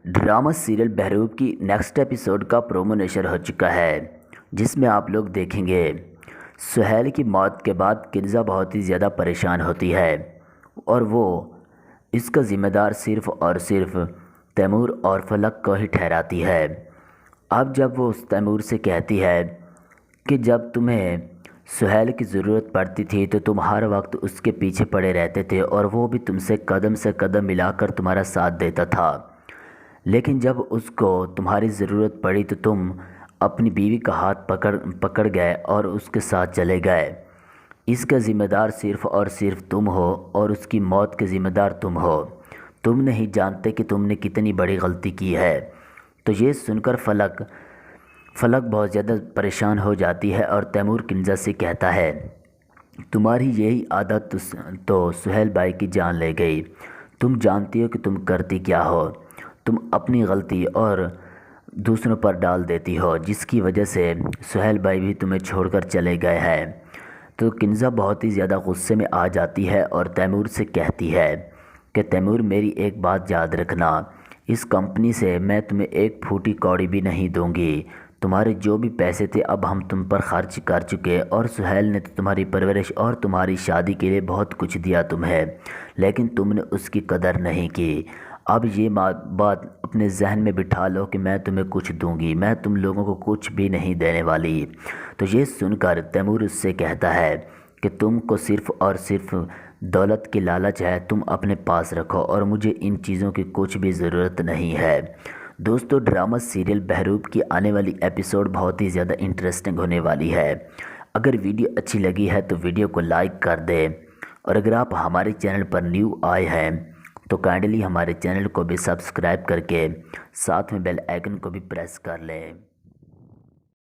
Drama serial بہروب کی next episode کا promo نشر ہو چکا ہے، جس میں آپ لوگ دیکھیں گے سہیل کی موت کے بعد کنزہ بہت ہی زیادہ پریشان ہوتی ہے اور وہ اس کا ذمہ دار صرف اور صرف تیمور اور فلک کو ہی ٹھہراتی ہے۔ اب جب وہ اس تیمور سے کہتی ہے کہ جب تمہیں سہیل کی ضرورت پڑتی تھی تو تم ہر وقت اس کے پیچھے پڑے رہتے تھے اور وہ بھی تم سے قدم ملا کر تمہارا ساتھ دیتا تھا، لیکن جب اس کو تمہاری ضرورت پڑی تو تم اپنی بیوی کا ہاتھ پکڑ گئے اور اس کے ساتھ چلے گئے۔ اس کا ذمہ دار صرف اور صرف تم ہو اور اس کی موت کے ذمہ دار تم ہو۔ تم نہیں جانتے کہ تم نے کتنی بڑی غلطی کی ہے۔ تو یہ سن کر فلک بہت زیادہ پریشان ہو جاتی ہے اور تیمور کنزہ سے کہتا ہے تمہاری یہی عادت تو سہیل بھائی کی جان لے گئی۔ تم جانتی ہو کہ تم کرتی کیا ہو، تم اپنی غلطی اور دوسروں پر ڈال دیتی ہو، جس کی وجہ سے سہیل بھائی بھی تمہیں چھوڑ کر چلے گئے ہیں۔ تو کنزہ بہت ہی زیادہ غصے میں آ جاتی ہے اور تیمور سے کہتی ہے کہ تیمور میری ایک بات یاد رکھنا، اس کمپنی سے میں تمہیں ایک پھوٹی کوڑی بھی نہیں دوں گی۔ تمہارے جو بھی پیسے تھے اب ہم تم پر خرچ کر چکے اور سہیل نے تو تمہاری پرورش اور تمہاری شادی کے لیے بہت کچھ دیا تمہیں، لیکن تم نے اس کی قدر نہیں کی۔ اب یہ بات اپنے ذہن میں بٹھا لو کہ میں تمہیں کچھ دوں گی، میں تم لوگوں کو کچھ بھی نہیں دینے والی۔ تو یہ سن کر تیمور اس سے کہتا ہے کہ تم کو صرف اور صرف دولت کی لالچ ہے، تم اپنے پاس رکھو اور مجھے ان چیزوں کی کچھ بھی ضرورت نہیں ہے۔ دوستو، ڈرامہ سیریل بہروب کی آنے والی ایپیسوڈ بہت ہی زیادہ انٹرسٹنگ ہونے والی ہے۔ اگر ویڈیو اچھی لگی ہے تو ویڈیو کو لائک کر دیں، اور اگر آپ ہمارے چینل پر نیو آئے ہیں تو کائنڈلی ہمارے چینل کو بھی سبسکرائب کر کے ساتھ میں بیل آئیکن کو بھی پریس کر لیں۔